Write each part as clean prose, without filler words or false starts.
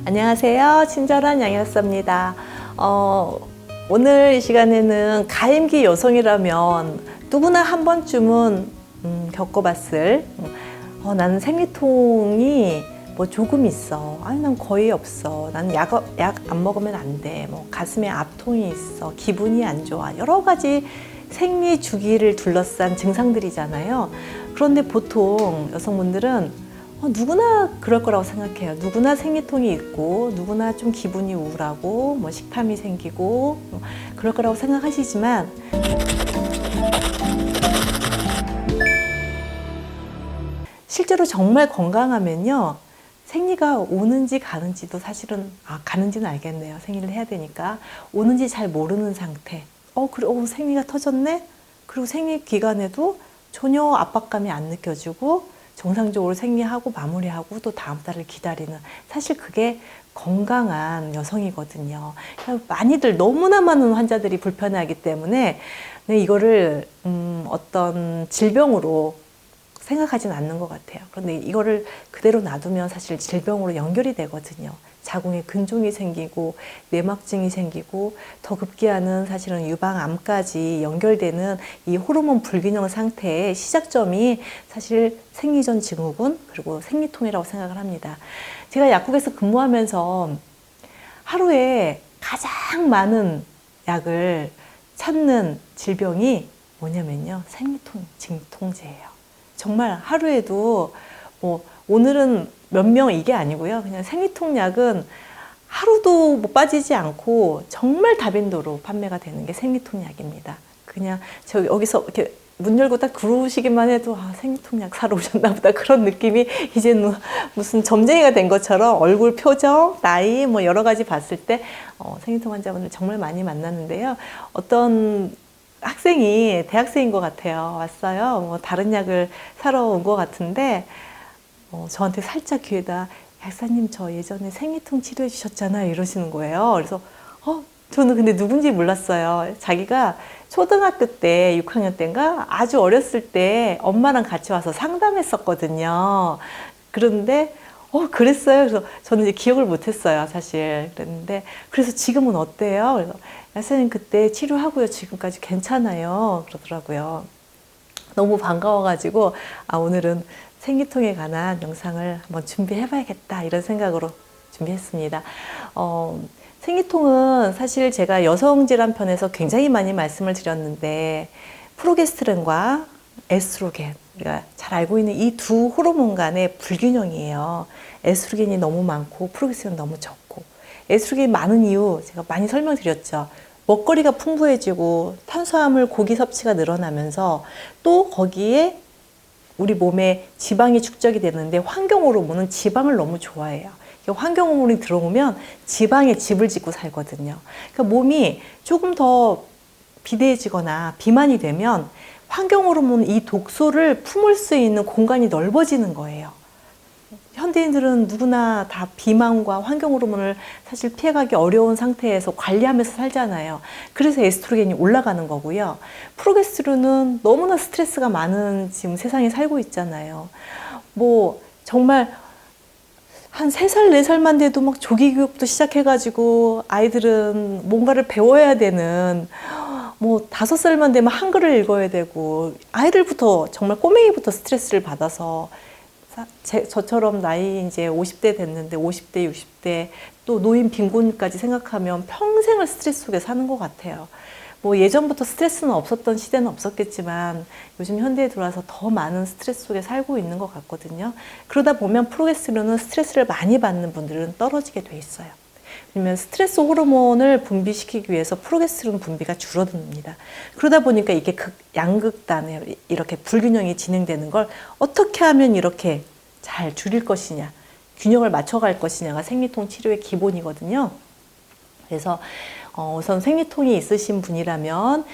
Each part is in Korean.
안녕하세요. 친절한 양약사입니다. 오늘 이 시간에는 가임기 여성이라면 누구나 한 번쯤은 겪어봤을 나는 생리통이 뭐 조금 있어. 아니 난 거의 없어. 나는 약 안 먹으면 안 돼. 뭐 가슴에 압통이 있어. 기분이 안 좋아. 여러 가지 생리 주기를 둘러싼 증상들이잖아요. 그런데 보통 여성분들은 누구나 그럴 거라고 생각해요. 누구나 생리통이 있고 누구나 좀 기분이 우울하고 뭐 식탐이 생기고 그럴 거라고 생각하시지만 실제로 정말 건강하면요, 생리가 오는지 가는지도 사실은 가는지는 알겠네요. 생리를 해야 되니까. 오는지 잘 모르는 상태. 그래, 생리가 터졌네? 그리고 생리 기간에도 전혀 압박감이 안 느껴지고 정상적으로 생리하고 마무리하고 또 다음 달을 기다리는, 사실 그게 건강한 여성이거든요. 많이들, 너무나 많은 환자들이 불편해하기 때문에 이거를 어떤 질병으로 생각하지는 않는 것 같아요. 그런데 이거를 그대로 놔두면 사실 질병으로 연결이 되거든요. 자궁에 근종이 생기고 내막증이 생기고 더 급기야는 사실은 유방암까지 연결되는 이 호르몬 불균형 상태의 시작점이 사실 생리전 증후군 그리고 생리통이라고 생각을 합니다. 제가 약국에서 근무하면서 하루에 가장 많은 약을 찾는 질병이 뭐냐면요, 생리통, 진통제예요. 정말 하루에도 뭐 오늘은 몇 명 이게 아니고요. 그냥 생리통 약은 하루도 못 빠지지 않고 정말 다빈도로 판매가 되는 게 생리통 약입니다. 그냥 저 여기서 이렇게 문 열고 딱 들어오시기만 해도 생리통 약 사러 오셨나 보다, 그런 느낌이 이제는 무슨 점쟁이가 된 것처럼 얼굴 표정, 나이 뭐 여러 가지 봤을 때 생리통 환자분들 정말 많이 만났는데요. 어떤 학생이 대학생인 것 같아요. 왔어요. 뭐 다른 약을 사러 온 것 같은데 저한테 살짝 귀에다 약사님 저 예전에 생리통 치료해 주셨잖아요 이러시는 거예요. 그래서 저는 근데 누군지 몰랐어요. 자기가 초등학교 때 6학년 때인가 아주 어렸을 때 엄마랑 같이 와서 상담했었거든요. 그런데 그랬어요. 그래서 저는 이제 기억을 못했어요, 사실. 그랬는데 그래서 지금은 어때요? 그래서 약사님 그때 치료하고요 지금까지 괜찮아요 그러더라고요. 너무 반가워가지고 오늘은 생리통에 관한 영상을 한번 준비해봐야겠다 이런 생각으로 준비했습니다. 생리통은 사실 제가 여성질환 편에서 굉장히 많이 말씀을 드렸는데 프로게스테론과 에스트로겐, 우리가 잘 알고 있는 이 두 호르몬 간의 불균형이에요. 에스트로겐이 너무 많고 프로게스테론이 너무 적고. 에스트로겐이 많은 이유 제가 많이 설명드렸죠. 먹거리가 풍부해지고 탄수화물, 고기 섭취가 늘어나면서 또 거기에 우리 몸에 지방이 축적이 되는데 환경 호르몬은 지방을 너무 좋아해요. 환경 호르몬이 들어오면 지방에 집을 짓고 살거든요. 그러니까 몸이 조금 더 비대해지거나 비만이 되면 환경 호르몬 이 독소를 품을 수 있는 공간이 넓어지는 거예요. 현대인들은 누구나 다 비만과 환경 호르몬을 사실 피해가기 어려운 상태에서 관리하면서 살잖아요. 그래서 에스트로겐이 올라가는 거고요. 프로게스테론은 너무나 스트레스가 많은 지금 세상에 살고 있잖아요. 뭐 정말 한 3살, 4살만 돼도 막 조기교육도 시작해가지고 아이들은 뭔가를 배워야 되는, 뭐 5살만 되면 한글을 읽어야 되고, 아이들부터 정말 꼬맹이부터 스트레스를 받아서 저처럼 나이 이제 50대 됐는데 50대, 60대 또 노인 빈곤까지 생각하면 평생을 스트레스 속에 사는 것 같아요. 뭐 예전부터 스트레스는 없었던 시대는 없었겠지만 요즘 현대에 들어와서 더 많은 스트레스 속에 살고 있는 것 같거든요. 그러다 보면 프로게스테론은 스트레스를 많이 받는 분들은 떨어지게 돼 있어요. 왜냐면 스트레스 호르몬을 분비시키기 위해서 프로게스테론 분비가 줄어듭니다. 그러다 보니까 이게 양극단에 이렇게 불균형이 진행되는 걸 어떻게 하면 이렇게 잘 줄일 것이냐, 균형을 맞춰갈 것이냐가 생리통 치료의 기본이거든요. 그래서 우선 생리통이 있으신 분이라면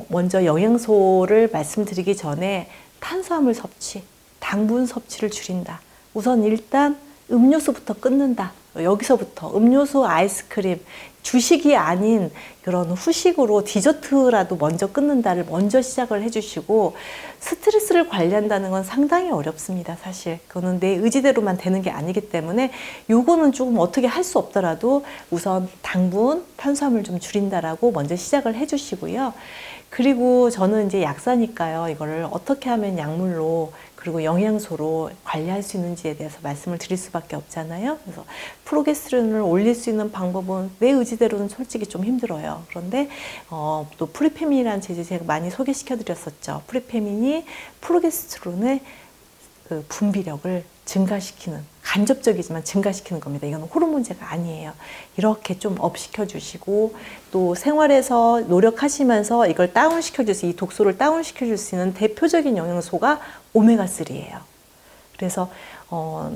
먼저 영양소를 말씀드리기 전에 탄수화물 섭취, 당분 섭취를 줄인다. 우선 일단 음료수부터 끊는다. 여기서부터 음료수, 아이스크림, 주식이 아닌 그런 후식으로 디저트라도 먼저 끊는다를 먼저 시작을 해주시고, 스트레스를 관리한다는 건 상당히 어렵습니다. 사실 그거는 내 의지대로만 되는 게 아니기 때문에 요거는 조금 어떻게 할 수 없더라도 우선 당분, 탄수화물 좀 줄인다라고 먼저 시작을 해주시고요. 그리고 저는 이제 약사니까요, 이거를 어떻게 하면 약물로 그리고 영양소로 관리할 수 있는지에 대해서 말씀을 드릴 수밖에 없잖아요. 그래서 프로게스테론을 올릴 수 있는 방법은 내 의지대로는 솔직히 좀 힘들어요. 그런데 또 프리페민이라는 제제 제가 많이 소개시켜 드렸었죠. 프리페민이 프로게스테론의 그 분비력을 증가시키는, 간접적이지만 증가시키는 겁니다. 이건 호르몬제가 아니에요. 이렇게 좀 업시켜 주시고, 또 생활에서 노력하시면서 이걸 다운시켜 줄 수, 이 독소를 다운시켜 줄 수 있는 대표적인 영양소가 오메가3예요. 그래서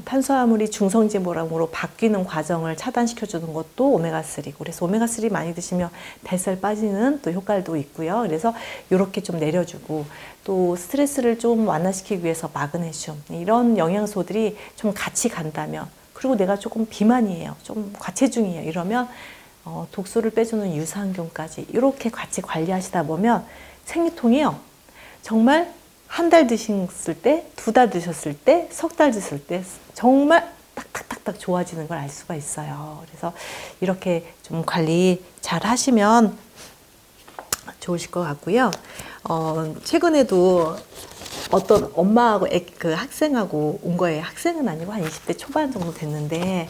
탄수화물이 중성지방으로 바뀌는 과정을 차단시켜 주는 것도 오메가3고, 그래서 오메가3 많이 드시면 뱃살 빠지는 또 효과도 있고요. 그래서 이렇게 좀 내려주고, 또 스트레스를 좀 완화시키기 위해서 마그네슘, 이런 영양소들이 좀 같이 간다면, 그리고 내가 조금 비만이에요, 좀 과체중이에요, 이러면 독소를 빼주는 유산균까지 이렇게 같이 관리하시다 보면 생리통이요, 정말 한 달 드셨을 때, 2달 드셨을 때, 3달 드셨을 때 정말 딱딱딱딱 좋아지는 걸 알 수가 있어요. 그래서 이렇게 좀 관리 잘 하시면 좋으실 것 같고요. 최근에도 어떤 엄마하고 그 학생하고 온 거예요. 학생은 아니고 한 20대 초반 정도 됐는데,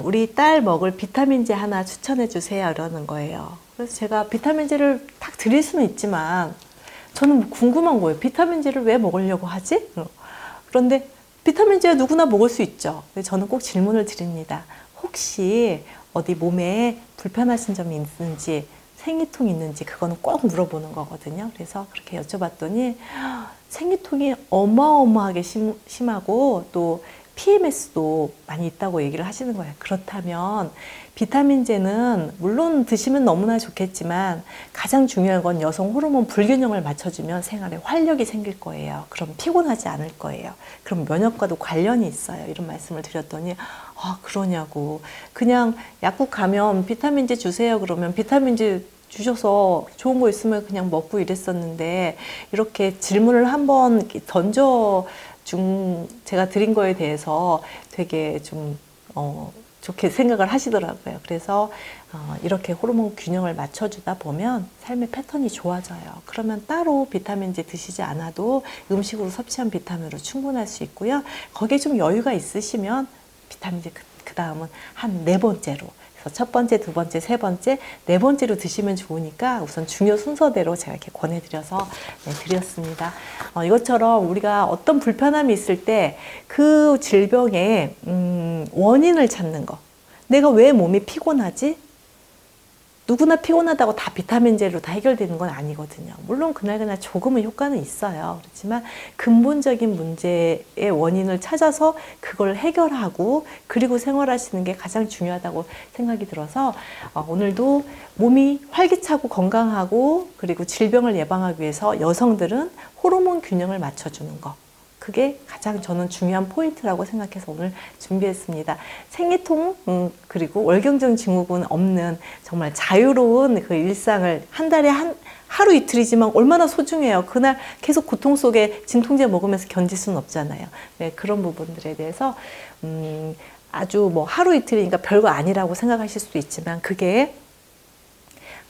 우리 딸 먹을 비타민제 하나 추천해 주세요, 이러는 거예요. 그래서 제가 비타민제를 딱 드릴 수는 있지만 저는 궁금한 거예요. 비타민제를 왜 먹으려고 하지? 그런데 비타민제 누구나 먹을 수 있죠. 저는 꼭 질문을 드립니다. 혹시 어디 몸에 불편하신 점이 있는지, 생리통이 있는지, 그거는 꼭 물어보는 거거든요. 그래서 그렇게 여쭤봤더니 생리통이 어마어마하게 심하고 또 PMS도 많이 있다고 얘기를 하시는 거예요. 그렇다면 비타민제는 물론 드시면 너무나 좋겠지만 가장 중요한 건 여성 호르몬 불균형을 맞춰주면 생활에 활력이 생길 거예요. 그럼 피곤하지 않을 거예요. 그럼 면역과도 관련이 있어요. 이런 말씀을 드렸더니 그러냐고. 그냥 약국 가면 비타민제 주세요 그러면 비타민제 주셔서 좋은 거 있으면 그냥 먹고 이랬었는데, 이렇게 질문을 한번 제가 드린 거에 대해서 되게 좀 좋게 생각을 하시더라고요. 그래서 이렇게 호르몬 균형을 맞춰주다 보면 삶의 패턴이 좋아져요. 그러면 따로 비타민제 드시지 않아도 음식으로 섭취한 비타민으로 충분할 수 있고요. 거기에 좀 여유가 있으시면 비타민제 그 다음은 한 4번째로, 그래서 첫 번째, 두 번째, 세 번째, 네 번째로 드시면 좋으니까 우선 중요 순서대로 제가 이렇게 권해드려서 드렸습니다. 이것처럼 우리가 어떤 불편함이 있을 때 그 질병의 원인을 찾는 거. 내가 왜 몸이 피곤하지? 누구나 피곤하다고 다 비타민제로 다 해결되는 건 아니거든요. 물론 그날 조금은 효과는 있어요. 그렇지만 근본적인 문제의 원인을 찾아서 그걸 해결하고 그리고 생활하시는 게 가장 중요하다고 생각이 들어서 오늘도 몸이 활기차고 건강하고 그리고 질병을 예방하기 위해서 여성들은 호르몬 균형을 맞춰주는 거. 그게 가장 저는 중요한 포인트라고 생각해서 오늘 준비했습니다. 생리통 그리고 월경증 증후군 없는 정말 자유로운 그 일상을 한 달에 하루 이틀이지만 얼마나 소중해요. 그날 계속 고통 속에 진통제 먹으면서 견딜 수는 없잖아요. 네, 그런 부분들에 대해서 아주 뭐 하루 이틀이니까 별거 아니라고 생각하실 수도 있지만 그게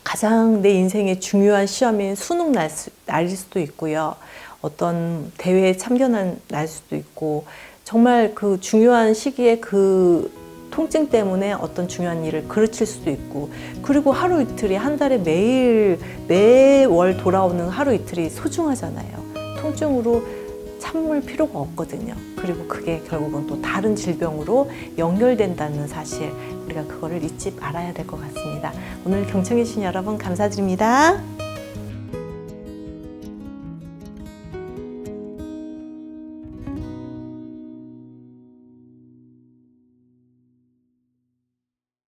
가장 내 인생의 중요한 시험인 수능 날일 수도 있고요. 어떤 대회에 참견한 날 수도 있고 정말 그 중요한 시기에 그 통증 때문에 어떤 중요한 일을 그르칠 수도 있고 그리고 하루 이틀이 한 달에 매월 돌아오는 하루 이틀이 소중하잖아요. 통증으로 참을 필요가 없거든요. 그리고 그게 결국은 또 다른 질병으로 연결된다는 사실 우리가 그거를 잊지 말아야 될 것 같습니다. 오늘 경청해 주신 여러분 감사드립니다.